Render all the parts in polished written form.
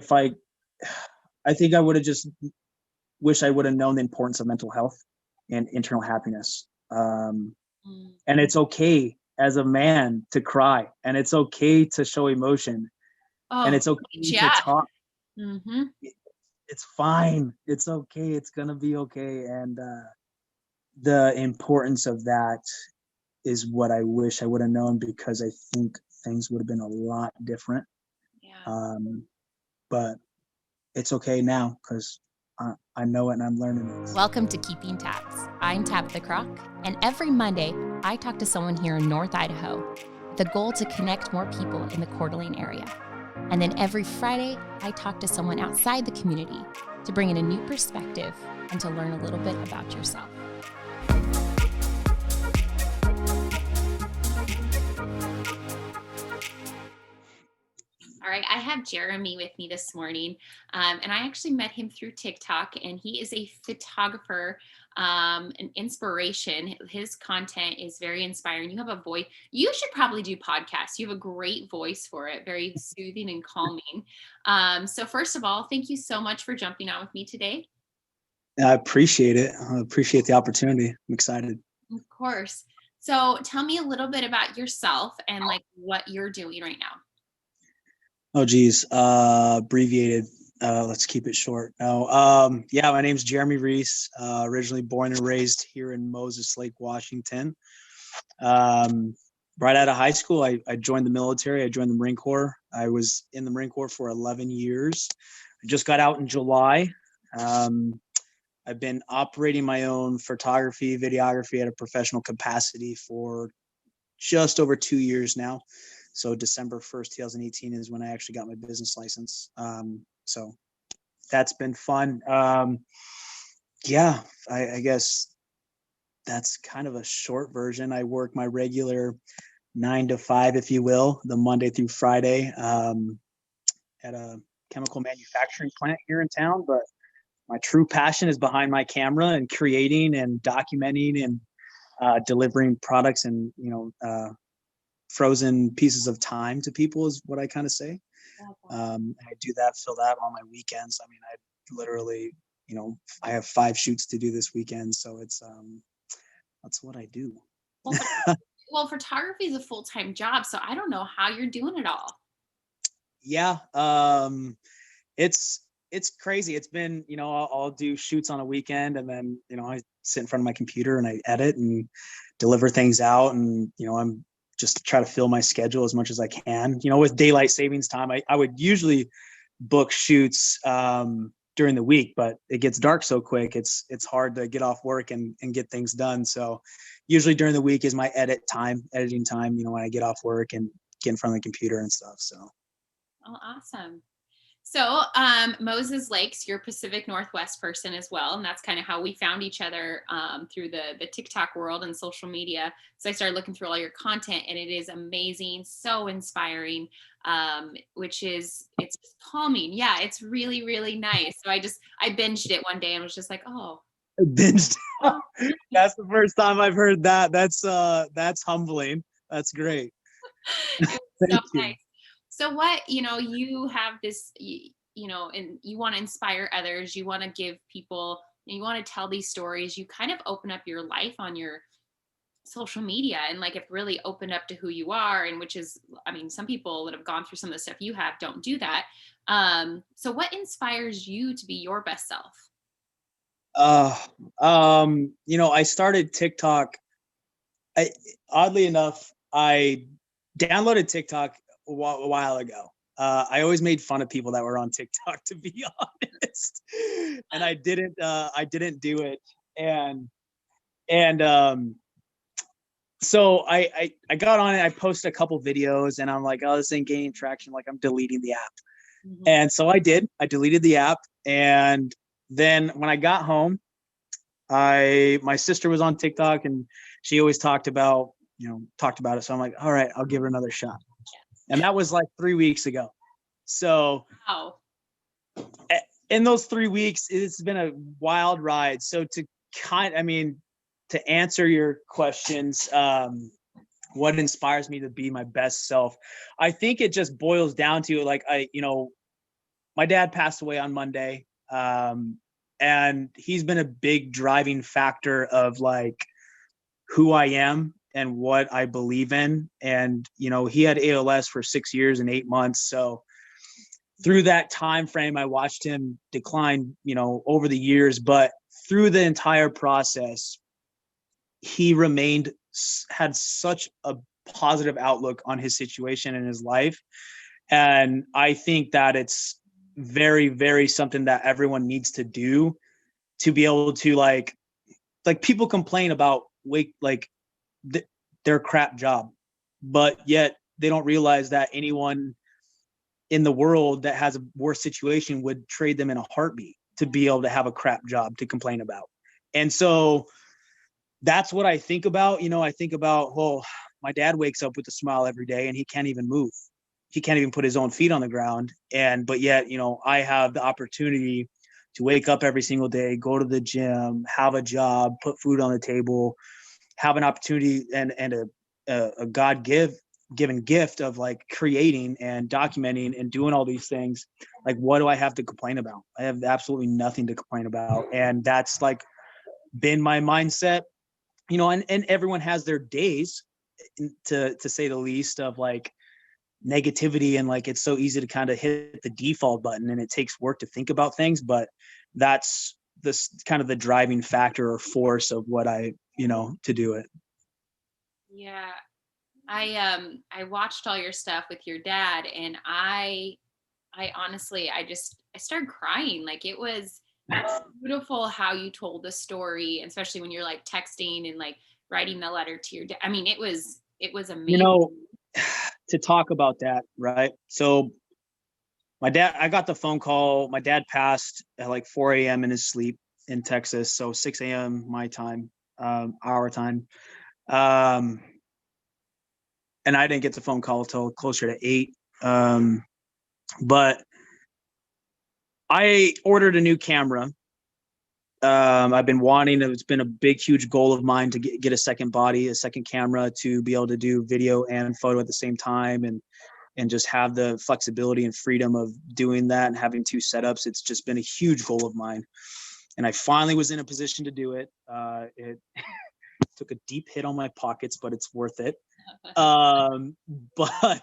if I think I would have just wish I would have known the importance of mental health and internal happiness. And it's okay as a man to cry, and it's okay to show emotion, and it's okay to talk. Mm-hmm. It's fine. It's okay. It's gonna be okay. And the importance of that is what I wish I would have known, because I think things would have been a lot different. Yeah. But it's okay now, because I know it and I'm learning it. Welcome to Keeping Tabs. I'm Tabitha Croc, and every Monday, I talk to someone here in North Idaho, the goal to connect more people in the Coeur d'Alene area. And then every Friday, I talk to someone outside the community to bring in a new perspective and to learn a little bit about yourself. All right, I have Jeremy with me this morning, and I actually met him through TikTok, and he is a photographer, an inspiration. His content is very inspiring. You have a voice. You should probably do podcasts. You have a great voice for it, very soothing and calming. So first of all, thank you so much for jumping on with me today. I appreciate it. I appreciate the opportunity. I'm excited. Of course. So tell me a little bit about yourself and like what you're doing right now. Oh, geez. Abbreviated. Let's keep it short. No. Yeah, my name's Jeremy Reese. Originally born and raised here in Moses Lake, Washington. Right out of high school, I joined the military. I joined the Marine Corps. I was in the Marine Corps for 11 years. I just got out in July. I've been operating my own photography, videography at a professional capacity for just over 2 years now. So December 1st, 2018 is when I actually got my business license. So that's been fun. Yeah, I guess that's kind of a short version. I work my regular 9 to 5, if you will, the Monday through Friday, at a chemical manufacturing plant here in town. But my true passion is behind my camera and creating and documenting and delivering products and, frozen pieces of time to people is what I kind of say. I do that, fill that on my weekends. I mean, I literally, I have 5 shoots to do this weekend. So it's, that's what I do. Well, photography is a full-time job, so I don't know how you're doing it all. Yeah. It's crazy. It's been, I'll do shoots on a weekend, and then, I sit in front of my computer and I edit and deliver things out. And, I'm just try to fill my schedule as much as I can. With daylight savings time, I would usually book shoots during the week, but it gets dark so quick. It's hard to get off work and get things done. So usually during the week is my editing time, when I get off work and get in front of the computer and stuff. So. Oh, awesome. So Moses Lakes, you're a Pacific Northwest person as well. And that's kind of how we found each other through the TikTok world and social media. So I started looking through all your content, and it is amazing, so inspiring, it's calming. Yeah, it's really, really nice. So I binged it one day and was just like, oh. Binged. That's the first time I've heard that. That's humbling. That's great. It was so nice. So what, you have this, and you want to inspire others, you want to give people, you want to tell these stories, you kind of open up your life on your social media, and like it really opened up to who you are, and which is, some people that have gone through some of the stuff you have don't do that. So what inspires you to be your best self? I started TikTok. Oddly enough, I downloaded TikTok a while ago. I always made fun of people that were on TikTok, to be honest, and I didn't do it. And so I got on it. I posted a couple videos, and I'm like, oh, this ain't gaining traction. Like, I'm deleting the app. Mm-hmm. And so I deleted the app. And then when I got home, my sister was on TikTok, and she always talked about it. So I'm like, all right, I'll give her another shot. And that was like 3 weeks ago. So wow. In those 3 weeks, it's been a wild ride. So to answer your questions, what inspires me to be my best self, I think it just boils down to like, my dad passed away on Monday. And he's been a big driving factor of like who I am and what I believe in. And, he had ALS for 6 years and 8 months. So through that time frame, I watched him decline, over the years, but through the entire process, he had such a positive outlook on his situation and his life. And I think that it's very, very something that everyone needs to do to be able to like people complain about their crap job, but yet they don't realize that anyone in the world that has a worse situation would trade them in a heartbeat to be able to have a crap job to complain about. And so that's what I think about. I think about, well, my dad wakes up with a smile every day and he can't even move. He can't even put his own feet on the ground. But yet, I have the opportunity to wake up every single day, go to the gym, have a job, put food on the table, have an opportunity and a given gift of like creating and documenting and doing all these things. Like, what do I have to complain about? I have absolutely nothing to complain about. And that's like been my mindset, and everyone has their days, to say the least, of like negativity, and like it's so easy to kind of hit the default button and it takes work to think about things, but that's this kind of the driving factor or force of what I to do it. Yeah. I watched all your stuff with your dad, and I honestly, I started crying. Like, it was beautiful how you told the story, especially when you're like texting and like writing the letter to your dad. I mean, it was amazing. To talk about that, right? So I got the phone call. My dad passed at like 4 a.m. in his sleep in Texas. So 6 a.m. my time, our time. And I didn't get the phone call till closer to 8. But I ordered a new camera. I've been wanting, it's been a big, huge goal of mine to get a second camera to be able to do video and photo at the same time, and just have the flexibility and freedom of doing that and having 2 setups. It's just been a huge goal of mine. And I finally was in a position to do it. It took a deep hit on my pockets, but it's worth it. But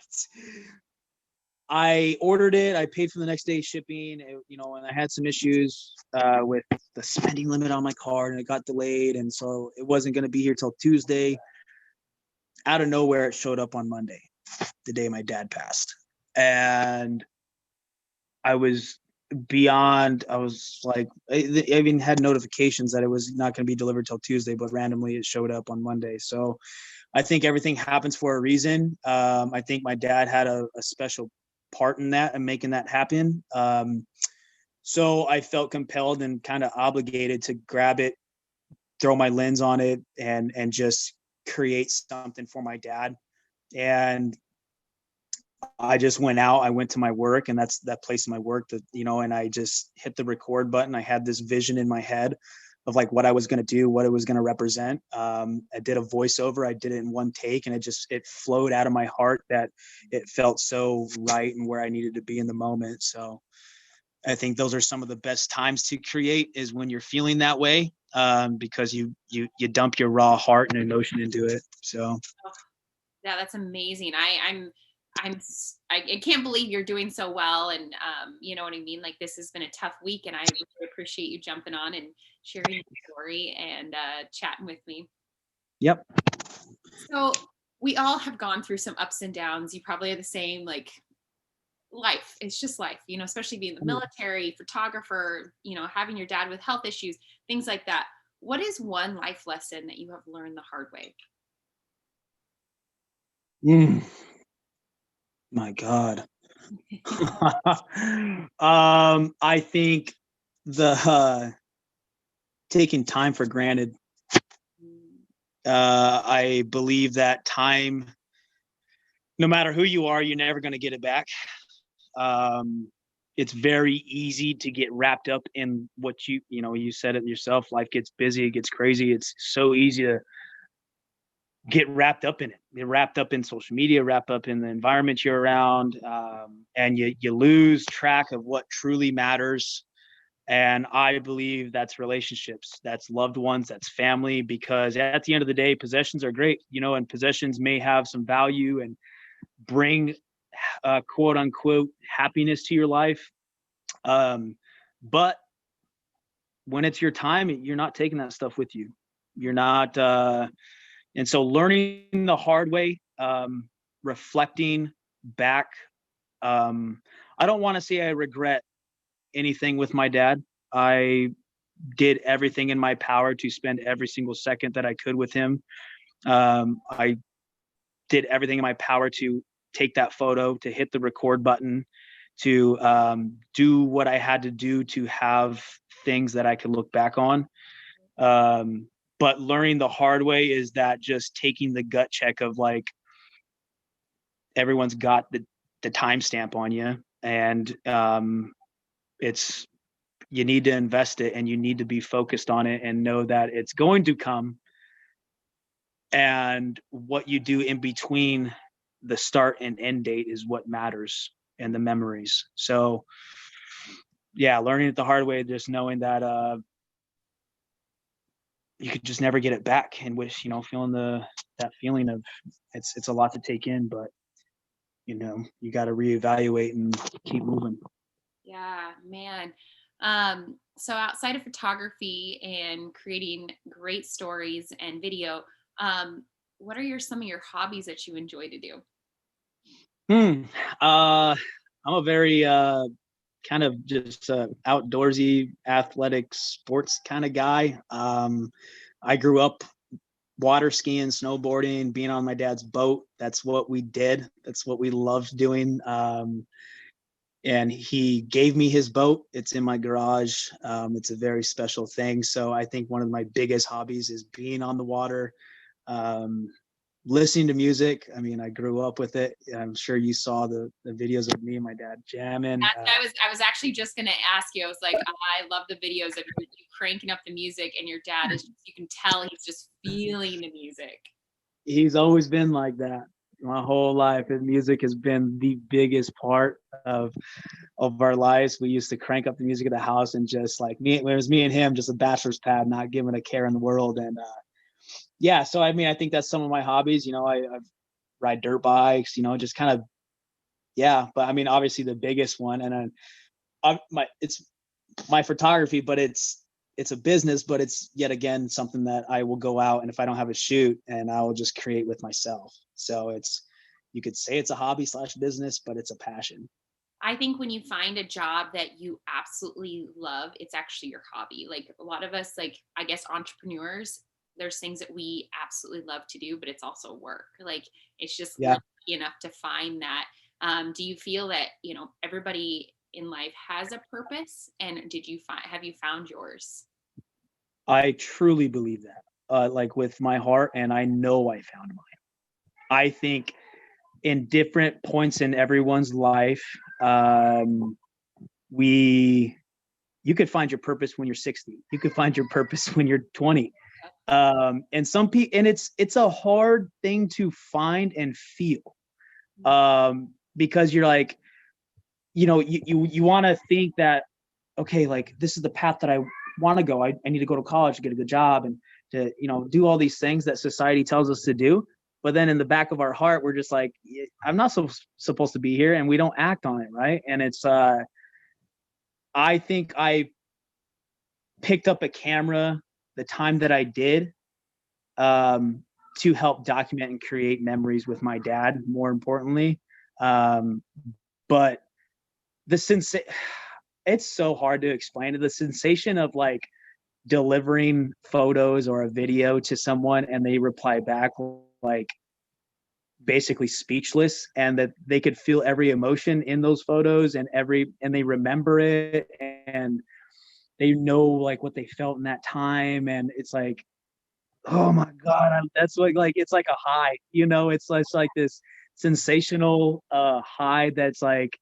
I ordered it. I paid for the next day shipping, and I had some issues with the spending limit on my card, and it got delayed. And so it wasn't going to be here till Tuesday. Out of nowhere, it showed up on Monday, the day my dad passed. And I was like, I even had notifications that it was not going to be delivered till Tuesday, but randomly it showed up on Monday. So I think everything happens for a reason. I think my dad had a special part in that and making that happen. So I felt compelled and kind of obligated to grab it, throw my lens on it, and just create something for my dad. And I just went out. I went to my work, and that's that place in my work that, and I just hit the record button. I had this vision in my head of like what I was going to do, what it was going to represent. I did a voiceover. I did it in one take, and it flowed out of my heart that it felt so right and where I needed to be in the moment. So I think those are some of the best times to create, is when you're feeling that way, because you dump your raw heart and emotion into it. So. Yeah, that's amazing. I can't believe you're doing so well. And, you know what I mean? Like, this has been a tough week, and I really appreciate you jumping on and sharing your story and chatting with me. Yep. So we all have gone through some ups and downs. You probably are the same, like, life. It's just life, especially being the military, photographer, having your dad with health issues, things like that. What is one life lesson that you have learned the hard way? My God. I think the taking time for granted. I believe that time, no matter who you are, you're never going to get it back. It's very easy to get wrapped up in what you said it yourself. Life gets busy, it gets crazy. It's so easy to get wrapped up in it. Get wrapped up in social media, wrapped up in the environment you're around, and you lose track of what truly matters. And I believe that's relationships, that's loved ones, that's family, because at the end of the day, possessions are great, and possessions may have some value and bring quote unquote happiness to your life. But when it's your time, you're not taking that stuff with you. You're not, and so learning the hard way, reflecting back. I don't want to say I regret anything with my dad. I did everything in my power to spend every single second that I could with him. I did everything in my power to take that photo, to hit the record button, to do what I had to do to have things that I could look back on. But learning the hard way is that just taking the gut check of like, everyone's got the timestamp on you, and you need to invest it, and you need to be focused on it and know that it's going to come. And what you do in between the start and end date is what matters, and the memories. So yeah, learning it the hard way, just knowing that you could just never get it back, and wish, feeling that feeling of it's a lot to take in, but you got to reevaluate and keep moving. Yeah, man. So outside of photography and creating great stories and video, what are some of your hobbies that you enjoy to do? I'm a very kind of just outdoorsy, athletic sports kind of guy. I grew up water skiing, snowboarding, being on my dad's boat. That's what we did. That's what we loved doing. And he gave me his boat. It's in my garage. It's a very special thing. So I think one of my biggest hobbies is being on the water, listening to music. I mean, I grew up with it. I'm sure you saw the videos of me and my dad jamming. I was actually just going to ask you. I was like, I love the videos of you cranking up the music, and your dad is, you can tell he's just feeling the music. He's always been like that my whole life. His music has been the biggest part of our lives. We used to crank up the music at the house, and just like it was me and him, just a bachelor's pad, not giving a care in the world. And yeah, so I mean, I think that's some of my hobbies. I ride dirt bikes, just kind of, yeah. But I mean, obviously the biggest one, and it's my photography, but it's a business, but it's yet again something that I will go out, and if I don't have a shoot, and I will just create with myself. So you could say it's a hobby / business, but it's a passion. I think when you find a job that you absolutely love, it's actually your hobby. Like a lot of us, like I guess entrepreneurs, there's things that we absolutely love to do, but it's also work. Like it's just lucky enough to find that. Do you feel that, everybody in life has a purpose, and have you found yours? I truly believe that, like with my heart, and I know I found mine. I think in different points in everyone's life, you could find your purpose when you're 60. You could find your purpose when you're 20. And some people, and it's a hard thing to find and feel, because you're like, you want to think that, okay, like this is the path that I want to go. I need to go to college to get a good job, and to, do all these things that society tells us to do. But then in the back of our heart, we're just like, I'm not supposed to be here, and we don't act on it. Right. And it's, I think I picked up a camera the time that I did, to help document and create memories with my dad, more importantly. But it's so hard to explain. The sensation of like delivering photos or a video to someone, and they reply back like basically speechless, and that they could feel every emotion in those photos, and they remember it, and they know like what they felt in that time. And it's like, oh my God, that's like it's like a high, it's like this sensational high that's like,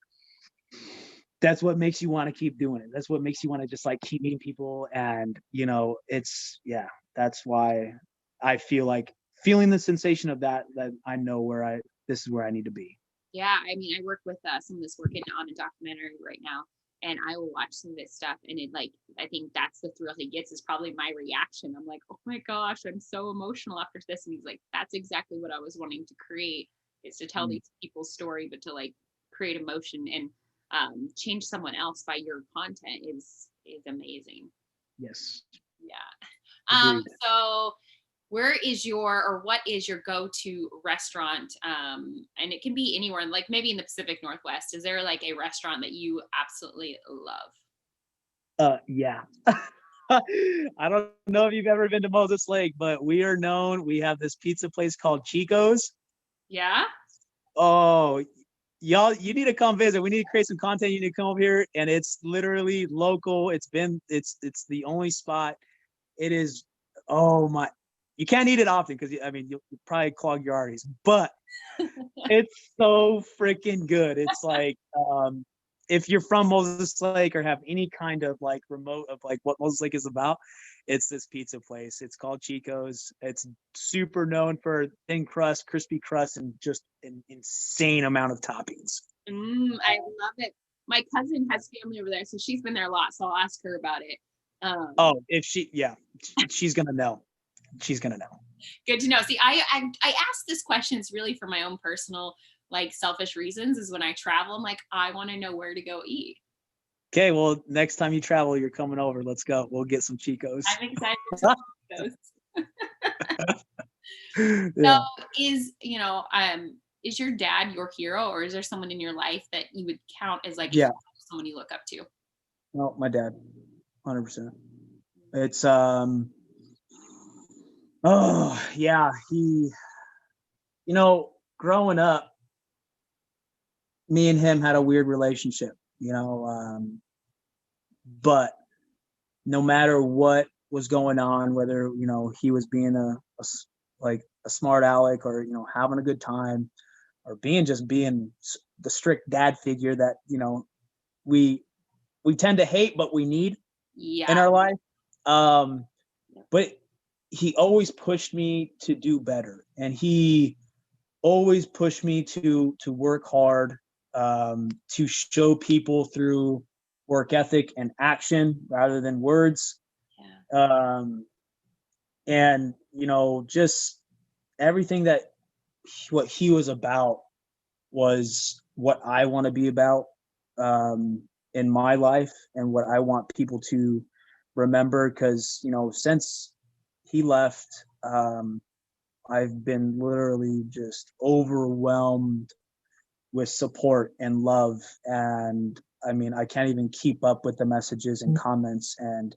that's what makes you want to keep doing it. That's what makes you want to just like keep meeting people. And that's why I feel like feeling the sensation of that I know this is where I need to be. Yeah, I mean, I work with someone that's working on a documentary right now, and I will watch some of this stuff, and it like, I think that's the thrill he gets, is probably my reaction. I'm like, oh my gosh, I'm so emotional after this, and he's like, that's exactly what I was wanting to create, is to tell these people's story, but to like create emotion and change someone else by your content is amazing. Yes. Yeah. Agreed. So where is your, or what is your go-to restaurant? And it can be anywhere, like maybe in the Pacific Northwest. Is there like a restaurant that you absolutely love? Yeah. I don't know if you've ever been to Moses Lake, but we have this pizza place called Chico's. Yeah. Oh, y'all, you need to come visit. We need to create some content. You need to come over here, and it's literally local. It's the only spot. It is, oh my, you can't eat it often because I mean you'll probably clog your arteries, but it's so freaking good. It's like if you're from Moses Lake or have any kind of like remote of like what Moses Lake is about, it's this pizza place. It's called Chico's. It's super known for thin crust, crispy crust, and just an insane amount of toppings. I love it. My cousin has family over there, so she's been there a lot. So I'll ask her about it. She's gonna know. She's gonna know. Good to know. See, I ask this questions really for my own personal, like, selfish reasons. Is when I travel, I'm like, I want to know where to go eat. Okay, well, next time you travel, you're coming over. Let's go. We'll get some Chico's. I'm excited to Chico's. Yeah. So is your dad your hero, or is there someone in your life that you would count as like someone you look up to? No, my dad, 100%. It's he, growing up, me and him had a weird relationship, but no matter what was going on, whether he was being a smart aleck, or having a good time, or being the strict dad figure that we tend to hate but we need in our life, but he always pushed me to do better, and he always pushed me to work hard, to show people through work ethic and action rather than words. And just everything what he was about was what I want to be about in my life, and what I want people to remember, because since he left, I've been literally just overwhelmed with support and love, and I mean, I can't even keep up with the messages and comments and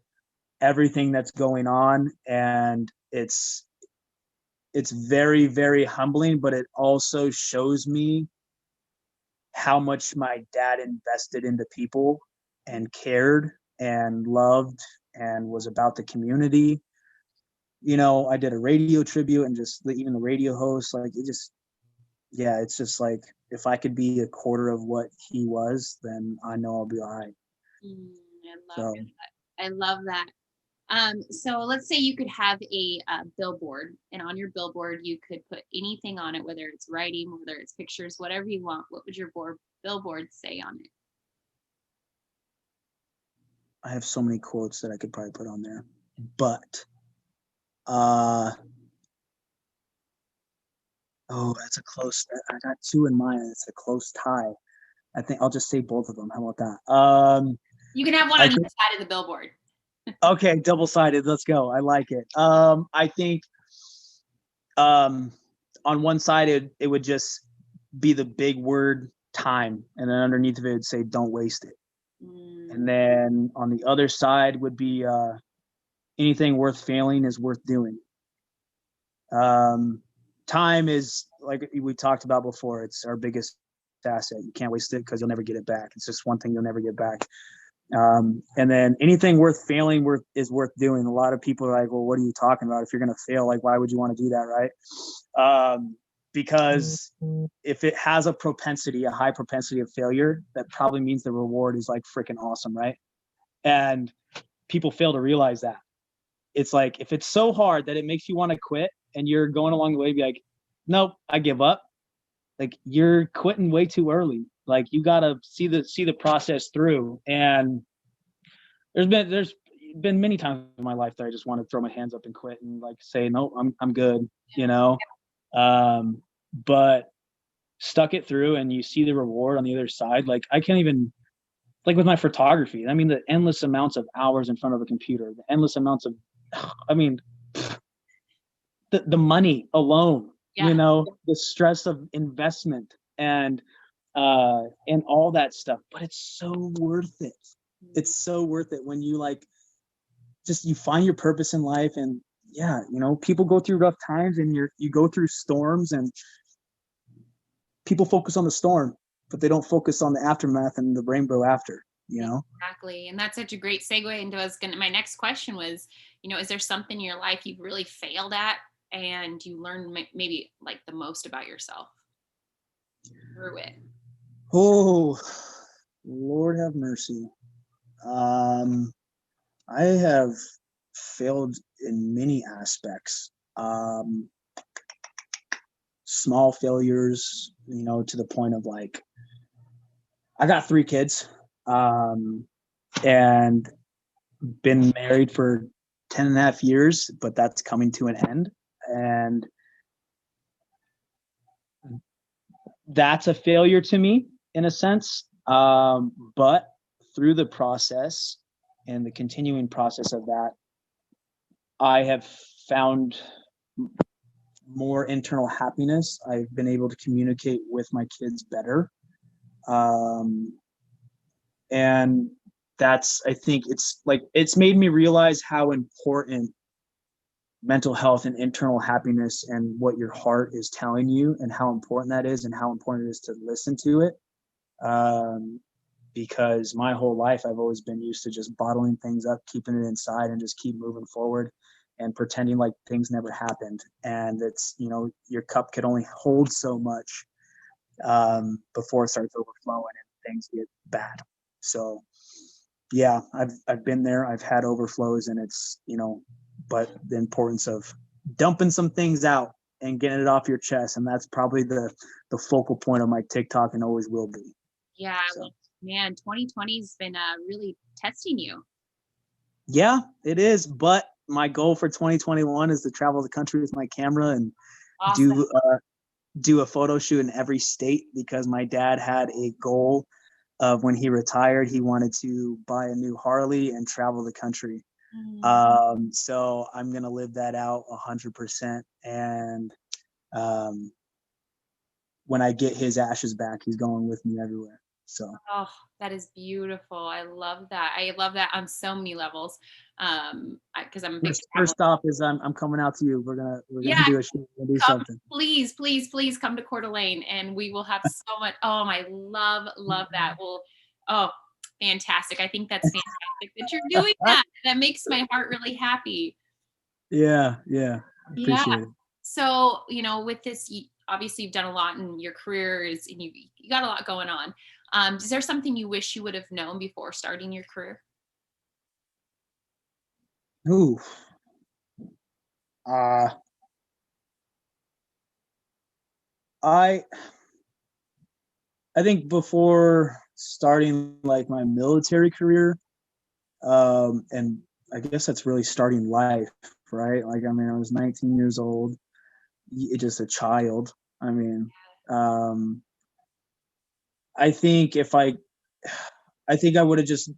everything that's going on, and it's very, very humbling, but it also shows me how much my dad invested into people and cared and loved and was about the community. I did a radio tribute, and just even the radio host, like it's just like, if I could be a quarter of what he was, then I know I'll be all right. I love that. So let's say you could have a billboard, and on your billboard you could put anything on it, whether it's writing, whether it's pictures, whatever you want. What would your billboard say on it? I have so many quotes that I could probably put on there, but that's a close. I got two in mind. It's a close tie. I think I'll just say both of them. How about that? You can have one on each side of the billboard. Okay, double-sided. Let's go. I like it. I think on one side it would just be the big word time, and then underneath of it would say don't waste it. And then on the other side would be anything worth failing is worth doing. Time is, like we talked about before, it's our biggest asset. You can't waste it because you'll never get it back. It's just one thing you'll never get back. And then anything worth failing is worth doing. A lot of people are like, well, what are you talking about? If you're going to fail, like, why would you want to do that? Right. Because if it has a high propensity of failure, that probably means the reward is like freaking awesome. Right. And people fail to realize that. it's like, if it's so hard that it makes you want to quit and you're going along the way, be like, nope, I give up. Like, you're quitting way too early. Like, you got to see the process through. And there's been many times in my life that I just want to throw my hands up and quit and like say, no, I'm good, you know? But stuck it through, and you see the reward on the other side. Like, I can't even, like with my photography, I mean, the endless amounts of hours in front of a computer, the endless amounts of, I mean, the money alone, Yeah. you know, the stress of investment and all that stuff, but it's so worth it. It's so worth it when you like, just, you find your purpose in life. And yeah, you know, people go through rough times, and you go through storms, and people focus on the storm, but they don't focus on the aftermath and the rainbow after, you know? Exactly. And that's such a great segue into my next question was, is there something in your life you've really failed at and you learned maybe like the most about yourself through it? Oh, Lord have mercy. I have failed in many aspects. Small failures, you know, to the point of like, I got 3 kids, and been married for 10 and a half years, but that's coming to an end. And that's a failure to me in a sense. But through the process and the continuing process of that, I have found more internal happiness. I've been able to communicate with my kids better. And that's, I think it's made me realize how important mental health and internal happiness and what your heart is telling you, and how important that is, and how important it is to listen to it. Because my whole life I've always been used to just bottling things up, keeping it inside, and just keep moving forward and pretending like things never happened. And it's, you know, your cup could only hold so much before it starts overflowing and things get bad. So yeah, I've been there. I've had overflows, and it's, you know, but the importance of dumping some things out and getting it off your chest, and that's probably the focal point of my TikTok, and always will be. Yeah, So. well, man, 2020's been really testing you. Yeah, it is. But my goal for 2021 is to travel the country with my camera and Awesome. do a photo shoot in every state, because my dad had a goal of, when he retired, he wanted to buy a new Harley and travel the country. So I'm gonna live that out 100%. And when I get his ashes back, he's going with me everywhere. So. Oh, that is beautiful. I love that. I love that on so many levels. Because I'm a big First stop is I'm coming out to you. We're gonna do a shoot. We're gonna do come, something. please, please, please come to Coeur d'Alene, and we will have so much. Oh, I love that. Well, oh, fantastic. I think that's fantastic that you're doing that. That makes my heart really happy. Yeah. Appreciate it. So, with this, obviously you've done a lot in your career, and you got a lot going on. Is there something you wish you would have known before starting your career? Ooh. I think before starting like my military career, and I guess that's really starting life, right? Like, I mean, I was 19 years old, just a child. I mean, I think I would have just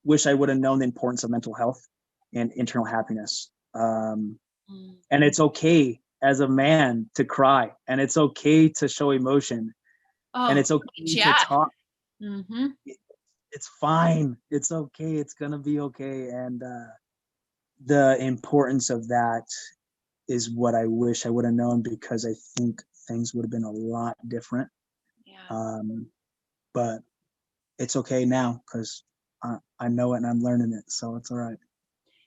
wish I would have known the importance of mental health and internal happiness. And it's okay as a man to cry, and it's okay to show emotion, and it's okay to talk. Mm-hmm. It's fine. It's okay. It's gonna be okay. And the importance of that is what I wish I would have known, because I think things would have been a lot different. Yeah. But it's okay now, because I know it and I'm learning it, so it's all right.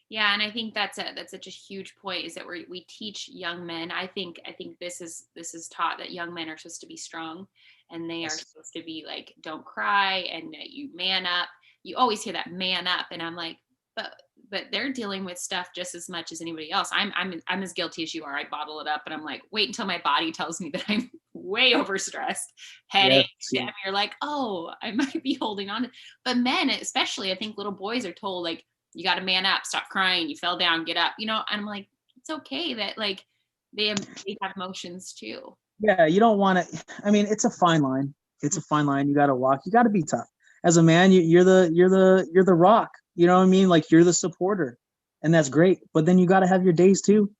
Yeah, and I think that's such a huge point, is that we teach young men. I think this is taught, that young men are supposed to be strong, and they are supposed to be like, don't cry, and you man up. You always hear that, man up, and I'm like, but but they're dealing with stuff just as much as anybody else. I'm as guilty as you are. I bottle it up, and I'm like, wait until my body tells me that I'm way overstressed, headache. Yes. And you're like, oh, I might be holding on. But men, especially, I think little boys are told, like, you got to man up, stop crying, you fell down, get up. And I'm like, it's okay that like they have emotions too. Yeah, you don't want to. I mean, it's a fine line. It's a fine line. You got to walk. You got to be tough. As a man, you're the rock. You know what I mean? Like, you're the supporter, and that's great. But then you got to have your days too.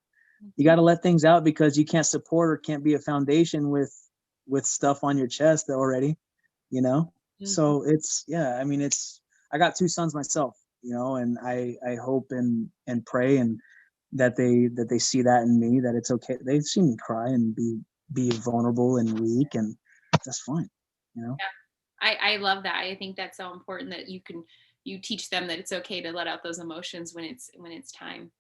You got to let things out, because you can't support or can't be a foundation with stuff on your chest already. So it's, yeah. I mean, I got 2 sons myself. And I hope and pray and that they see that in me, that it's okay. They see me cry and be vulnerable and weak, and that's fine. Yeah. I love that. I think that's so important that you teach them that it's okay to let out those emotions when it's time.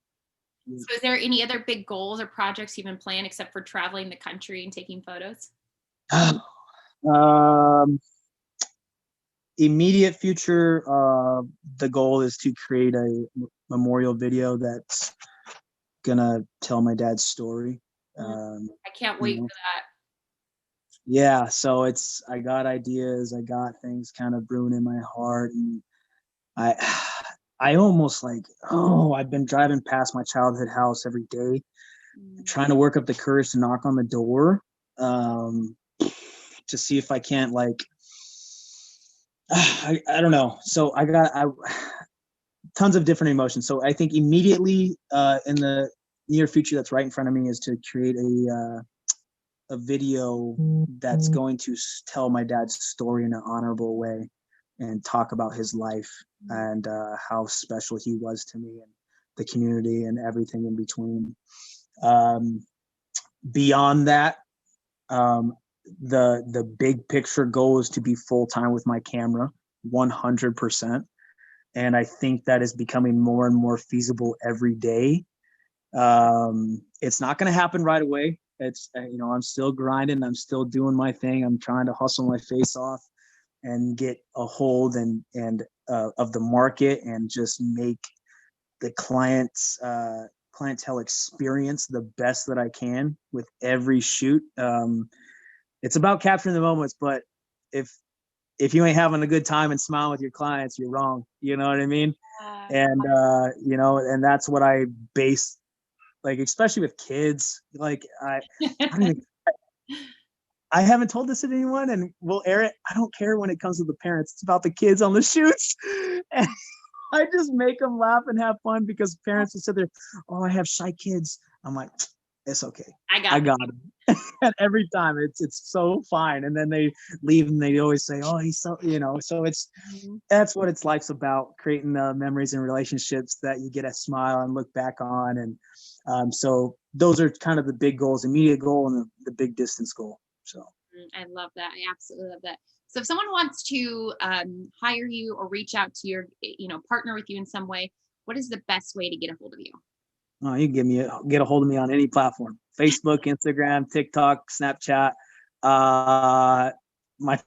Yeah. So is there any other big goals or projects you've been planning except for traveling the country and taking photos? Immediate future, the goal is to create a memorial video that's gonna tell my dad's story. I can't wait for that. Yeah, so I got ideas, I got things kind of brewing in my heart, and I almost like, I've been driving past my childhood house every day, trying to work up the courage to knock on the door, to see if I can't, like, I don't know. So I got tons of different emotions. So I think immediately in the near future that's right in front of me is to create a video that's going to tell my dad's story in an honorable way and talk about his life and how special he was to me and the community and everything in between. Beyond that, the big picture goal is to be full-time with my camera, 100%. And I think that is becoming more and more feasible every day. It's not going to happen right away. It's, I'm still grinding. I'm still doing my thing. I'm trying to hustle my face off and get a hold and of the market and just make the clientele experience the best that I can with every shoot. It's about capturing the moments, but if you ain't having a good time and smiling with your clients, you're wrong. You know what I mean? And and that's what I base, like, especially with kids. Like, I haven't told this to anyone, and we'll air it. I don't care when it comes to the parents. It's about the kids on the shoots. And I just make them laugh and have fun, because parents will sit there, I have shy kids. I'm like, it's okay. I got them. And every time it's so fine. And then they leave and they always say, he's so, so that's what it's life's about, creating memories and relationships that you get a smile and look back on. And so those are kind of the big goals, immediate goal and the big distance goal. So I love that. I absolutely love that. So if someone wants to hire you or reach out to your, partner with you in some way, what is the best way to get a hold of you? You can get a hold of me on any platform: Facebook, Instagram, TikTok, Snapchat. My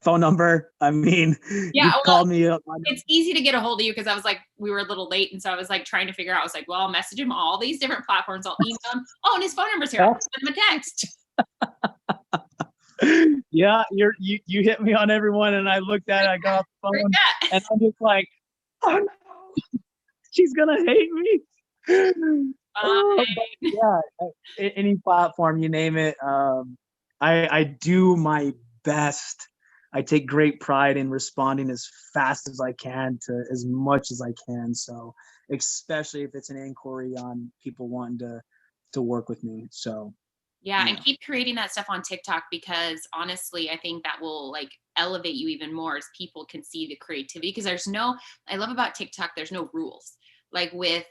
phone number. I mean, you called me up. It's easy to get a hold of you because I was like, we were a little late, and so I was like trying to figure out. I was like, well, I'll message him all these different platforms. I'll email him. And his phone number's here. I'll send him a text. Yeah, you hit me on everyone, and I looked at it. I got off the phone, and I'm just like, oh no, she's gonna hate me. Yeah, any platform, you name it. I do my best. I take great pride in responding as fast as I can to as much as I can. So especially if it's an inquiry on people wanting to work with me. So yeah, and keep creating that stuff on TikTok, because honestly, I think that will like elevate you even more as people can see the creativity. Because I love about TikTok, there's no rules. Like with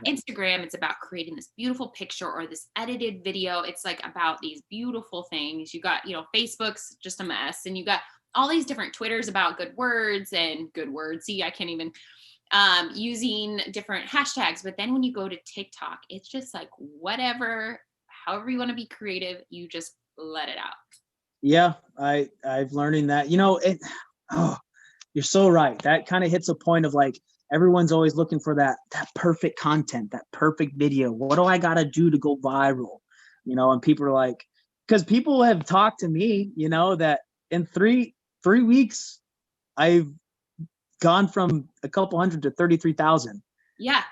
Instagram, it's about creating this beautiful picture or this edited video. It's like about these beautiful things. You got, Facebook's just a mess, and you got all these different Twitters about good words. See, I can't even using different hashtags. But then when you go to TikTok, it's just like whatever, however you want to be creative, you just let it out. Yeah, I've learning that, you're so right. That kind of hits a point of like, everyone's always looking for that perfect content, that perfect video. What do I got to do to go viral? And people are like, because people have talked to me, that in three weeks, I've gone from a couple hundred to 33,000. Yeah.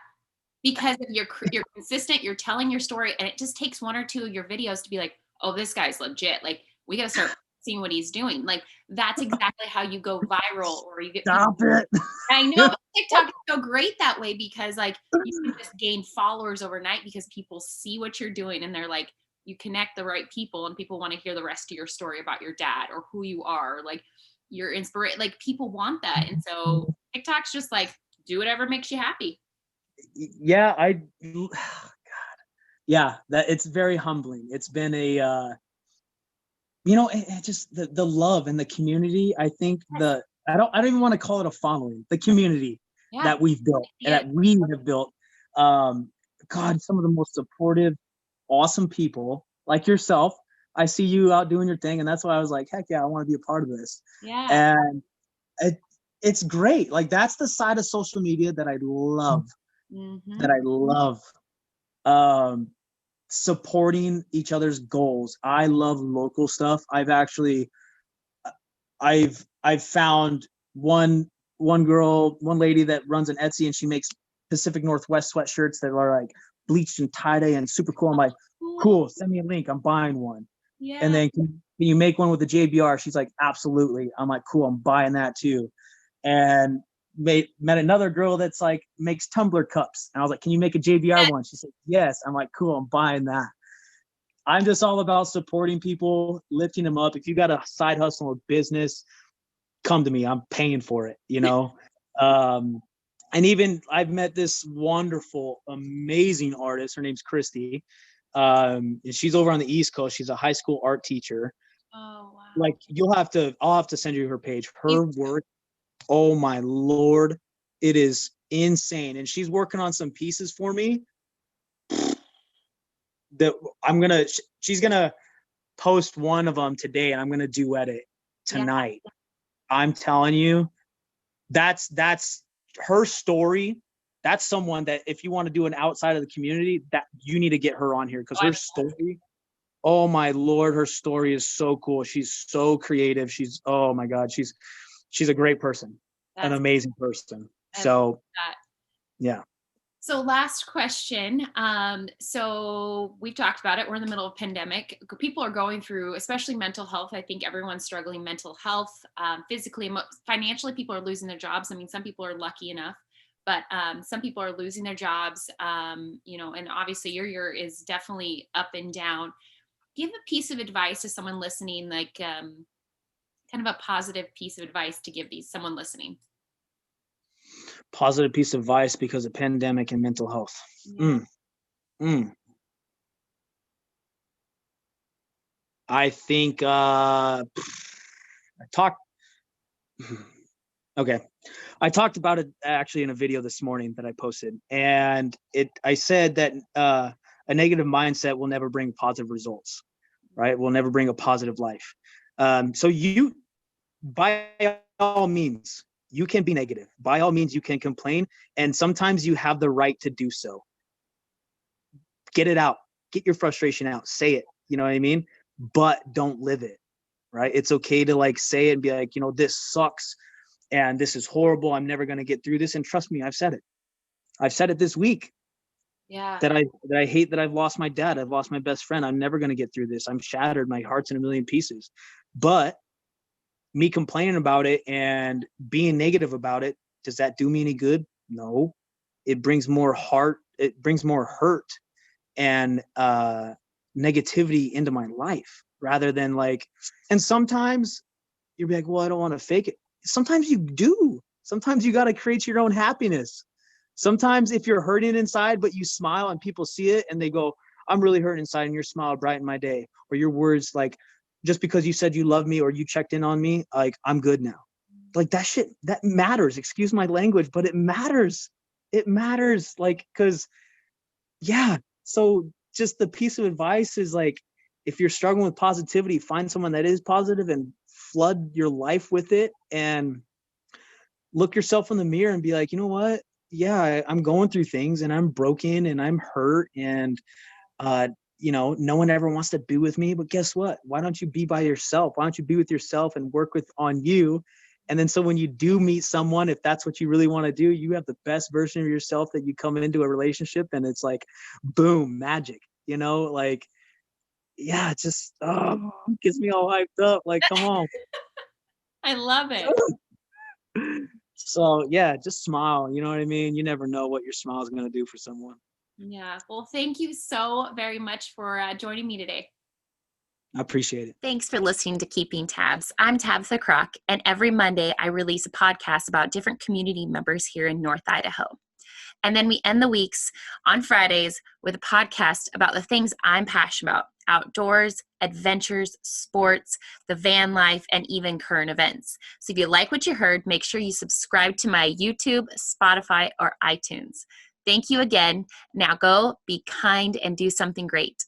Because if you're consistent, you're telling your story, and it just takes one or two of your videos to be like, oh, this guy's legit. Like, we got to start seeing what he's doing. Like, that's exactly how you go viral, or you get. Stop it. I know, but TikTok is so great that way, because like you can just gain followers overnight because people see what you're doing, and they're like, you connect the right people, and people want to hear the rest of your story about your dad or who you are, like your inspiration. Like, people want that, and so TikTok's just like, do whatever makes you happy. Yeah, God. Yeah, that it's very humbling. It's been a it just the love and the community. I think I don't even want to call it a following, the community that we've built and that we have built. God, some of the most supportive, awesome people like yourself. I see you out doing your thing, and that's why I was like, heck yeah, I want to be a part of this. Yeah. And it's great. Like, that's the side of social media that I love. That I love. Supporting each other's goals. I love local stuff. I've found one lady that runs an Etsy, and she makes Pacific Northwest sweatshirts that are like bleached and tie-dye and super cool. I'm like, cool, send me a link. I'm buying one. Yeah. And then can you make one with the JBR? She's like, absolutely. I'm like, cool, I'm buying that too. And met another girl that's like makes tumbler cups, and I was like, can you make a JBR one? She said yes. I'm like, cool, I'm buying that. I'm just all about supporting people, lifting them up. If you got a side hustle or business, come to me. I'm paying for it, and even I've met this wonderful, amazing artist. Her name's Christy. And she's over on the East Coast. She's a high school art teacher. Oh, wow. Like, I'll have to send you her page. Her work, oh my Lord, it is insane. And she's working on some pieces for me that she's gonna post one of them today, and I'm gonna duet it tonight. Yeah. I'm telling you, that's her story. That's someone that, if you want to do an outside of the community, that you need to get her on here, because her story, oh my Lord, her story is so cool. She's so creative. Oh my God, she's a great person. An amazing person. So yeah. So last question. So we've talked about it. We're in the middle of a pandemic. People are going through, especially mental health. I think everyone's struggling mental health, physically, financially. People are losing their jobs. I mean, some people are lucky enough, but some people are losing their jobs. And obviously your year is definitely up and down. Give a piece of advice to someone listening, like kind of a positive piece of advice to give someone listening. Positive piece of advice because of pandemic and mental health. I think I talked about it actually in a video this morning that I posted, and I said that a negative mindset will never bring positive results, right? Will never bring a positive life. So you, by all means, you can be negative. By all means, you can complain. And sometimes you have the right to do so. Get it out. Get your frustration out. Say it. You know what I mean? But don't live it, right? It's okay to like say it and be like, this sucks and this is horrible. I'm never going to get through this. And trust me, I've said it. I've said it this week. Yeah. That I hate that I've lost my dad. I've lost my best friend. I'm never going to get through this. I'm shattered. My heart's in a million pieces. But me complaining about it and being negative about it, does that do me any good? No. It brings more hurt and negativity into my life, rather than like, and sometimes you'll be like, well, I don't want to fake it. Sometimes you do. Sometimes you got to create your own happiness. Sometimes if you're hurting inside, but you smile and people see it and they go, I'm really hurting inside, and your smile brightened my day. Or your words like, just because you said you love me or you checked in on me, like, I'm good now. Like, that shit, that matters. Excuse my language, but it matters. It matters. Like, cause yeah. So just the piece of advice is like, if you're struggling with positivity, find someone that is positive and flood your life with it, and look yourself in the mirror and be like, you know what? yeah, I'm going through things and I'm broken and I'm hurt and, no one ever wants to be with me, but guess what? Why don't you be by yourself? Why don't you be with yourself and work on you? And then so when you do meet someone, if that's what you really want to do, you have the best version of yourself that you come into a relationship and it's like, boom, magic, like, yeah, it just, gets me all hyped up. Like, come on. I love it. So yeah, just smile. You know what I mean? You never know what your smile is going to do for someone. Yeah. Well, thank you so very much for joining me today. I appreciate it. Thanks for listening to Keeping Tabs. I'm Tabitha Crock, and every Monday I release a podcast about different community members here in North Idaho. And then we end the weeks on Fridays with a podcast about the things I'm passionate about: outdoors, adventures, sports, the van life, and even current events. So if you like what you heard, make sure you subscribe to my YouTube, Spotify, or iTunes. Thank you again. Now go be kind and do something great.